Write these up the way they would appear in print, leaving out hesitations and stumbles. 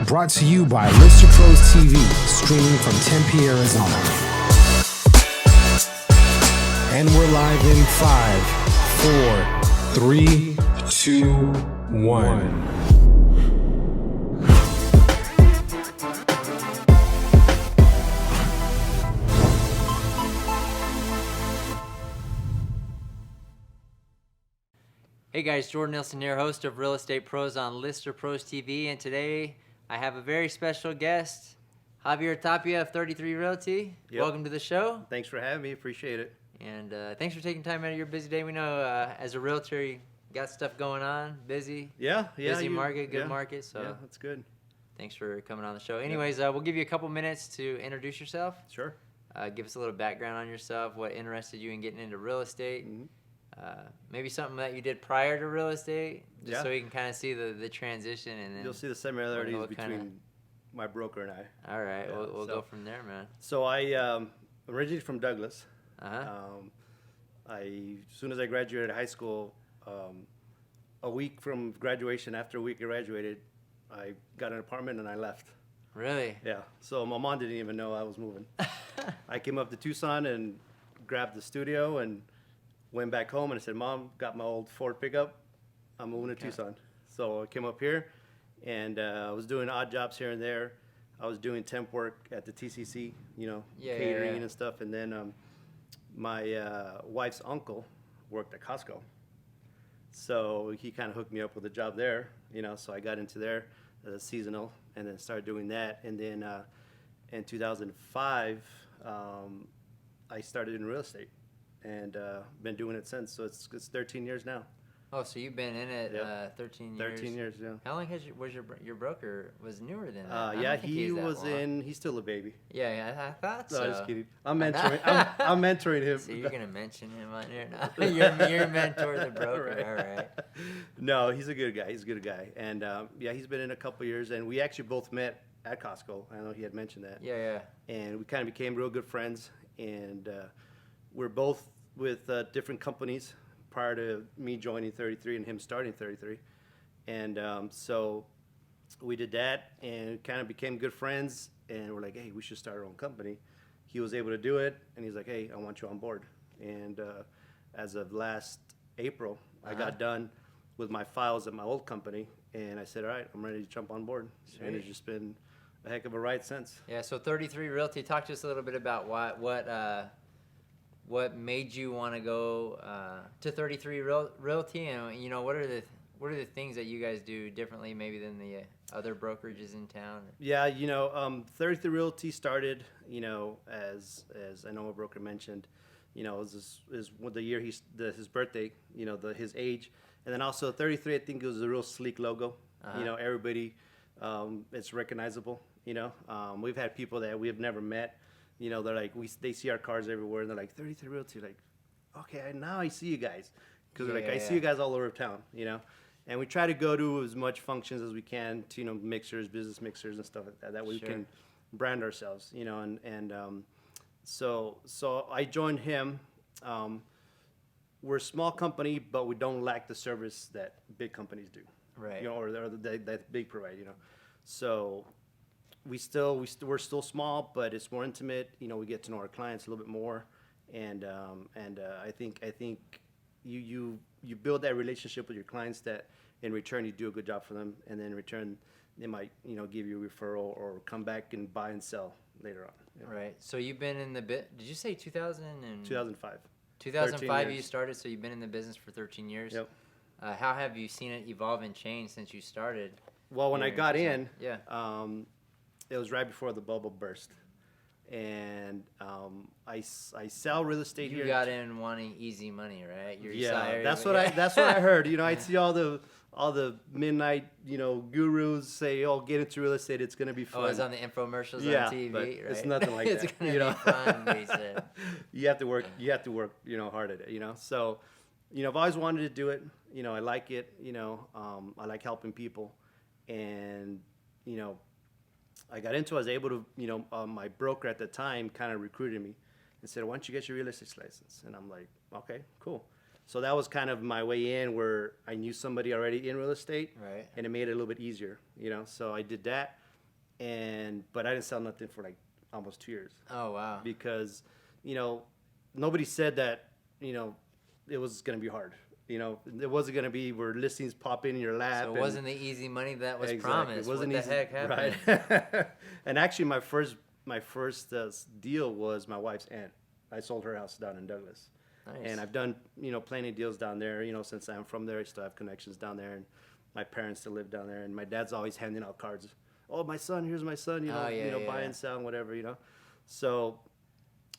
Brought to you by Lister Pros TV, streaming from Tempe, Arizona. And we're live in 5, 4, 3, 2, 1. Hey guys, Jordan Nielsen here, host of Real Estate Pros on Lister Pros TV, and today I have a very special guest, Javier Tapia of 33 Realty. Yep. Welcome to the show. Thanks for having me. Appreciate it. And thanks for taking time out of your busy day. We know as a realtor, you got stuff going on, busy. Yeah. Busy market, good market. So yeah, that's good. Thanks for coming on the show. Anyways, we'll give you a couple minutes to introduce yourself. Sure. Give us a little background on yourself, what interested you in getting into real estate. Mm-hmm. Maybe something that you did prior to real estate, just so Yeah. we can kind of see the transition, and then You'll see the similarities what between kinda- my broker and I. All right, Yeah, we'll so- go from there, man. So I originally from Douglas. Uh-huh. As soon as I graduated high school, a week from graduation, after a week I graduated, I got an apartment and I left. Really? Yeah. So my mom didn't even know I was moving. I came up to Tucson and grabbed the studio and went back home and I said, Mom, got my old Ford pickup. I'm moving to Tucson. So I came up here and I was doing odd jobs here and there. I was doing temp work at the TCC, catering and stuff. And then my wife's uncle worked at Costco. So he kind of hooked me up with a job there, so I got into there seasonal and then started doing that. And then in 2005, I started in real estate. And been doing it since, so it's 13 years now. Oh, so you've been in it Yep. 13 years. 13 years, yeah. How long was your broker was newer than that? I Yeah, don't think he that was long. he's still a baby. Yeah, I thought so. No, just kidding. I'm mentoring. I'm mentoring him. So you're gonna mention him on here now? Your mentor, the broker. Right. All right. No, he's a good guy. He's a good guy, and he's been in a couple years, and we actually both met at Costco. I know he had mentioned that. Yeah. And we kind of became real good friends, and we're both with different companies prior to me joining 33 and him starting 33. And so we did that and kind of became good friends, and we're like, hey, we should start our own company. He was able to do it, and he's like, hey, I want you on board. And as of last April, I got done with my files at my old company, and I said, all right, I'm ready to jump on board. Sweet. And it's just been a heck of a ride since. Yeah. So 33 Realty. Talk to us a little bit about what made you want to go to 33 Realty, and what are the things that you guys do differently maybe than the other brokerages in town? Yeah, 33 Realty started, as I know a broker mentioned, is the year his birthday, his age, and then also 33. I think it was a real sleek logo. Uh-huh. Everybody, it's recognizable. We've had people that we have never met. They're like, they see our cars everywhere, and they're like, 33 Realty, like, okay, now I see you guys. Because they're like, I see you guys all over town, And we try to go to as much functions as we can to, mixers, business mixers and stuff like that. That way we can brand ourselves, So I joined him. We're a small company, but we don't lack the service that big companies do. Right. Or that big provide, So we're still small, but it's more intimate. We get to know our clients a little bit more, and I think you build that relationship with your clients that in return you do a good job for them, and then in return they might give you a referral or come back and buy and sell later on. Right. So you've been in the did you say 2000 and 2005. 2005 years. you started, so you've been in the business for 13 years. Yep. How have you seen it evolve and change since you started? Well, when I got in, yeah. It was right before the bubble burst, and I sell real estate You here. got in wanting easy money, right? That's what I heard. I'd see all the midnight gurus say, "Oh, get into real estate. It's gonna be fun." Oh, it's on the infomercials on TV, but right? it's nothing like it's that. gonna be fun, they said. You have to work. Hard at it. So, I've always wanted to do it. I like it. I like helping people, and I got into it. I was able to, my broker at the time kind of recruited me and said, why don't you get your real estate license? And I'm like, okay, cool. So that was kind of my way in, where I knew somebody already in real estate, Right. and it made it a little bit easier, So I did that, but I didn't sell nothing for like almost 2 years Oh wow. because, you know, nobody said that, you know, it was going to be hard. You know, it wasn't going to be where listings pop in your lap. So it and- wasn't the easy money that was Exactly. promised. It wasn't what easy, the heck happened? right? And actually, my first deal was my wife's aunt. I sold her house down in Douglas, Nice. and I've done, you know, plenty of deals down there. You know, since I'm from there, I still have connections down there, and my parents still live down there, and my dad's always handing out cards. Oh, my son, here's my son. You know, Oh, yeah, yeah, buying, yeah. selling, whatever. You know, so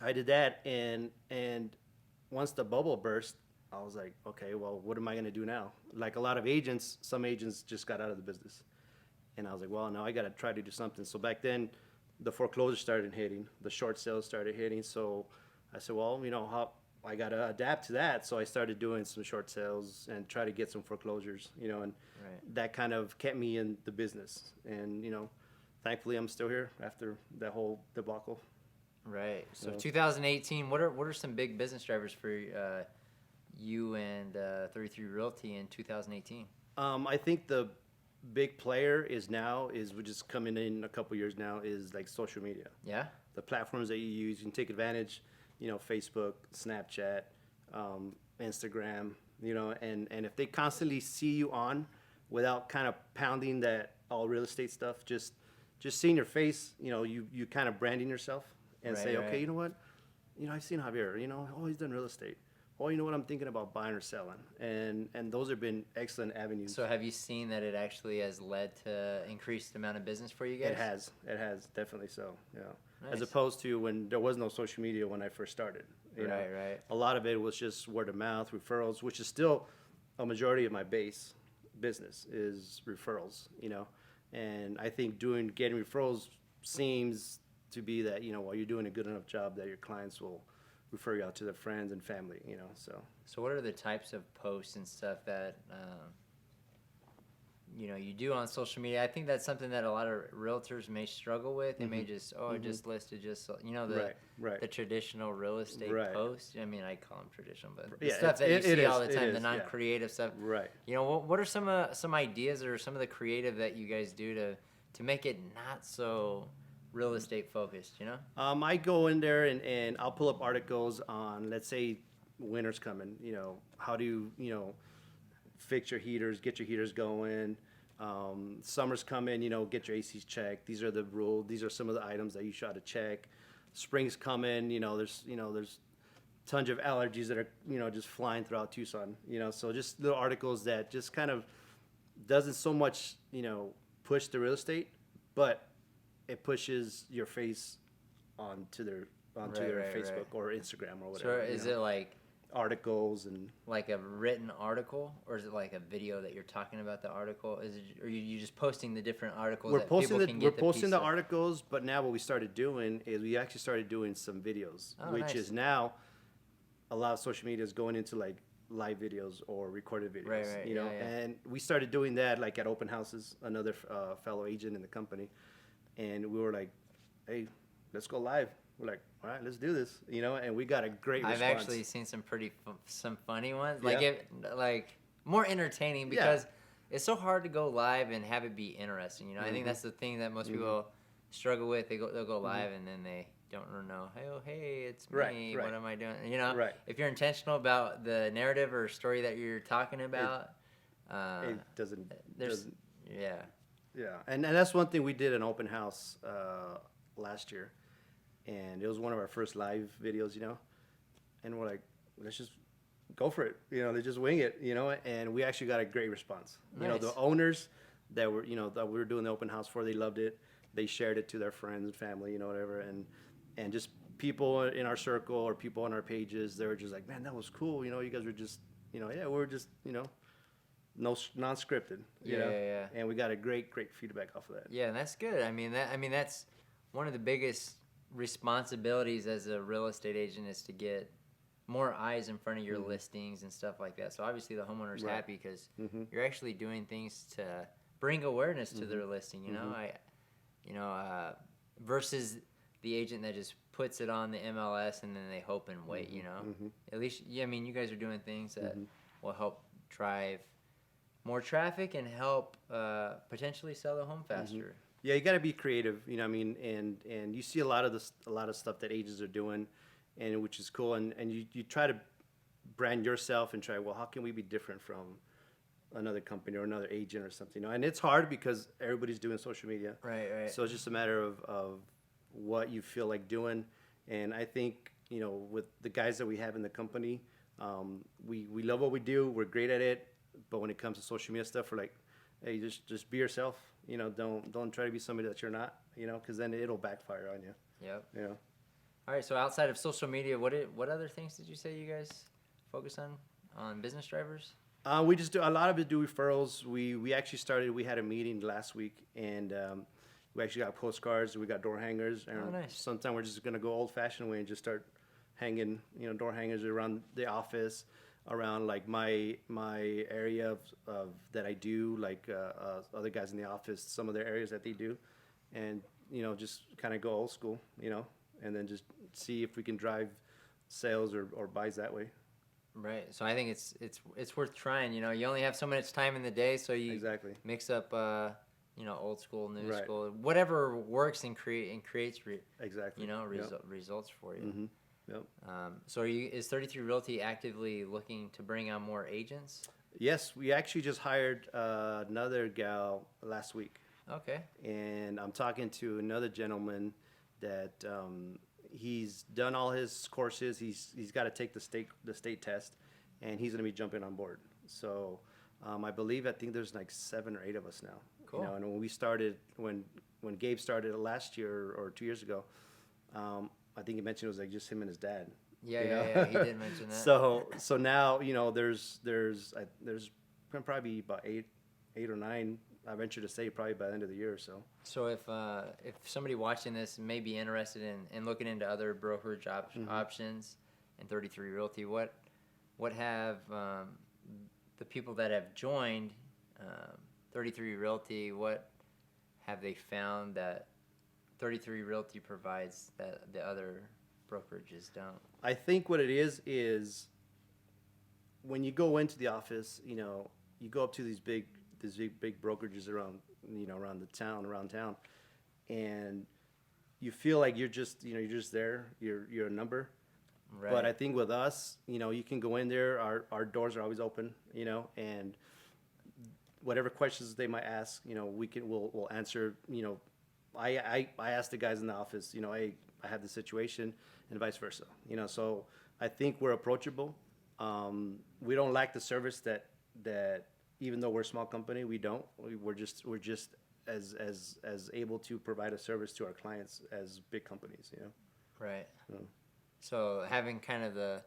I did that, and once the bubble burst, I was like, okay, well, what am I going to do now? Like a lot of agents, some agents just got out of the business. And I was like, well, now I got to try to do something. So back then, the foreclosures started hitting, the short sales started hitting. So I said, well, you know, how I got to adapt to that. So I started doing some short sales and try to get some foreclosures, you know, and Right. that kind of kept me in the business. And, you know, thankfully I'm still here after that whole debacle. Right. So Yeah. 2018. What are some big business drivers for you and 33 Realty in 2018? I think the big player is which is coming in a couple years now, is like social media. Yeah. The platforms that you use, you can take advantage, you know, Facebook, Snapchat, Instagram, you know, and if they constantly see you on without kind of pounding that all real estate stuff, just seeing your face, you know, you kind of branding yourself and Right, say, right. okay, you know what, you know, I've seen Javier, you know, oh, he's done real estate. Oh, you know what, I'm thinking about buying or selling. And those have been excellent avenues. So have you seen that it actually has led to increased amount of business for you guys? It has, definitely so, yeah. Nice. As opposed to when there was no social media when I first started. You know? Right, right. A lot of it was just word of mouth, referrals, which is still a majority of my base business is referrals, you know. And I think getting referrals seems to be that, you know, while you're doing a good enough job that your clients will refer you out to their friends and family, you know, so. So what are the types of posts and stuff that you know you do on social media? I think that's something that a lot of realtors may struggle with. They may just just listed you know the Right. the traditional real estate Right. post. I mean, I call them traditional, but the Yeah, stuff that you it see all is, the it time, the is, yeah. non-creative stuff. Right. You know, what are some ideas or some of the creative that you guys do to make it not so real estate focused? You know. I go in there and I'll pull up articles on, let's say, winter's coming. You know, how do you know, fix your heaters, get your heaters going. Summer's coming, you know, get your ACs checked. These are the rules. These are some of the items that you should to check. Spring's coming. You know, there's tons of allergies that are, you know, just flying throughout Tucson. You know, so just little articles that just kind of doesn't so much, you know, push the real estate, but it pushes your face onto their Right, Facebook right. or Instagram or So whatever. is you know? it like Articles like a written article, or is it like a video that you're talking about the article? Is it, or you just posting the different articles we're that posting people can we're get posting the piece of? articles, but now what we started doing is we actually started doing some videos, Oh, which nice. is now a lot of social media is going into like live videos or recorded videos. Right, right, you know, yeah, yeah. and we started doing that like at open houses. Another fellow agent in the company, and we were like, hey, let's go live. We're like, all right, let's do this, you know, and we got a great I've response. actually seen some some funny ones, like Yeah. like more entertaining Yeah. because it's so hard to go live and have it be interesting. You know, I think that's the thing that most people struggle with. They'll go live and then they don't know. Hey, it's me. Right, right. What am I doing? You know, Right. if you're intentional about the narrative or story that you're talking about, It doesn't. there's yeah. Yeah, and that's one thing we did an open house last year, and it was one of our first live videos, you know, and we're like, let's just go for it, you know, let's just wing it, you know, and we actually got a great response. You know, Nice. the owners that were, you know, that we were doing the open house for, they loved it. They shared it to their friends and family, you know, whatever, and just people in our circle or people on our pages, they were just like, man, that was cool, you know, you guys were just, you know, yeah, we were just, you know, non-scripted, you know, Yeah. and we got a great feedback off of that. Yeah, and that's good. I mean that's one of the biggest responsibilities as a real estate agent is to get more eyes in front of your listings and stuff like that. So obviously the homeowner's Right. happy because you're actually doing things to bring awareness to their listing. You know, versus the agent that just puts it on the MLS and then they hope and wait. You know, at least I mean you guys are doing things that will help drive more traffic and help potentially sell the home faster. Yeah, you got to be creative, you know what I mean? And you see a lot of stuff that agents are doing, and which is cool. And you try to brand yourself and try, well, how can we be different from another company or another agent or something, you know? And it's hard because everybody's doing social media. Right. So it's just a matter of what you feel like doing. And I think, you know, with the guys that we have in the company, we love what we do. We're great at it. But when it comes to social media stuff, we're like, hey, just be yourself. You know, don't try to be somebody that you're not, you know, because then it'll backfire on you. Yep. You know. All right. So outside of social media, what other things did you say you guys focus on business drivers? We just do a lot of it. Do referrals. We actually started. We had a meeting last week, and we actually got postcards. We got door hangers. And nice. Sometime we're just gonna go old fashioned way and just start hanging, you know, door hangers around the office, around like my area of that I do, like other guys in the office, some of their areas that they do, and you know, just kind of go old school, you know, and then just see if we can drive sales or buys that way. Right. So I think it's worth trying. You know, you only have so much time in the day, so you Exactly. mix up, you know, old school, new Right. school, whatever works and creates, Exactly. you know, Yep. results for you. Mm-hmm. Yep. So is 33 Realty actively looking to bring on more agents? Yes, we actually just hired another gal last week, Okay. and I'm talking to another gentleman that he's done all his courses. He's got to take the state test, and he's going to be jumping on board. So I think there's like 7 or 8 of us now. Cool. You know, and when we started, when Gabe started last year or 2 years ago, I think he mentioned it was like just him and his dad. Yeah, you know? yeah, he did mention that. So now, you know, there's probably about eight or 9. I venture to say probably by the end of the year or so. So if somebody watching this may be interested in looking into other brokerage options and 33 Realty, what have the people that have joined 33 Realty, what have they found that 33 Realty provides that the other brokerages don't? I think what it is when you go into the office, you know, you go up to these big brokerages around town, and you feel like you're just there, you're a number. Right. But I think with us, you know, you can go in there, our doors are always open, you know, and whatever questions they might ask, you know, we'll answer. You know, I ask the guys in the office, you know, hey, I have this situation, and vice versa, you know. So I think we're approachable. We don't lack the service that even though we're a small company, we don't. We're just as able to provide a service to our clients as big companies, you know. Right. So having kind of the,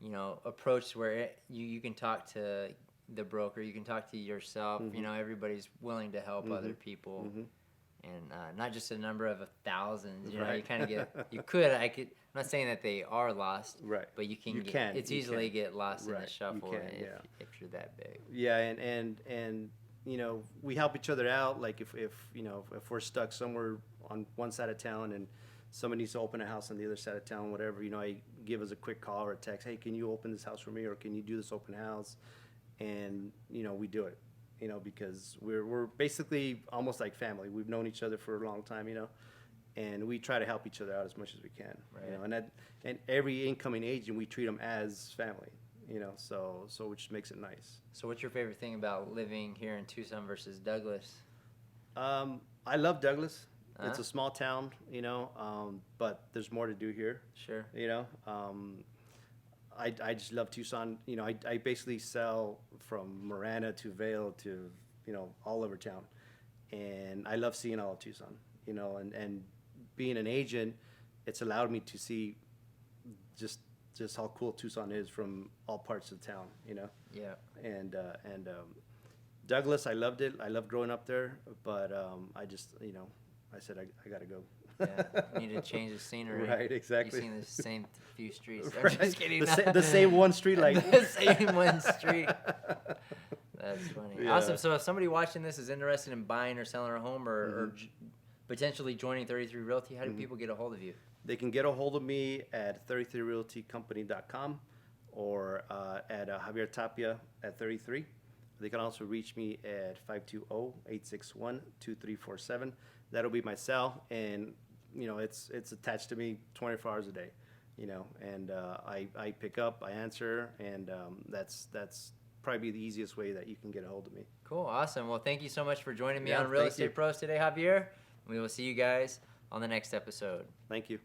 you know, approach where you can talk to the broker, you can talk to yourself. Mm-hmm. You know, everybody's willing to help other people, and not just a number of thousands. You know, you kind of get. I could. I'm not saying that they are lost. Right. But you can. You can. It's You easily can. get lost in Right. the shuffle You can, if you're that big. Yeah, and you know, we help each other out. Like if you know, if we're stuck somewhere on one side of town and somebody needs to open a house on the other side of town, whatever, you know, I give us a quick call or a text. Hey, can you open this house for me, or can you do this open house? And you know, we do it. You know, because we're basically almost like family. We've known each other for a long time. You know, and we try to help each other out as much as we can. Right. You know, and every incoming agent, we treat them as family. You know, so which makes it nice. So what's your favorite thing about living here in Tucson versus Douglas? I love Douglas. It's a small town, you know, but there's more to do here. Sure. You know, I just love Tucson. You know, I basically sell from Marana to Vail to, you know, all over town. And I love seeing all of Tucson, you know, and being an agent, it's allowed me to see just how cool Tucson is from all parts of town, you know. Yeah. And Douglas, I loved it. I loved growing up there, but I just, you know, I said I gotta go. Yeah, you need to change the scenery. Right, exactly. You've seen the same few streets. I'm Right. just kidding. The same one street light. The same one street. That's funny. Yeah. Awesome. So if somebody watching this is interested in buying or selling a home or potentially joining 33 Realty, how do people get a hold of you? They can get a hold of me at 33realtycompany.com or at Javier Tapia at 33. They can also reach me at 520-861-2347. That'll be my cell, and it's attached to me 24 hours a day. And I pick up, I answer, and that's probably the easiest way that you can get a hold of me. Cool, awesome. Well, thank you so much for joining me Yeah, on Real thank Estate you. Pros today, Javier. We will see you guys on the next episode. Thank you.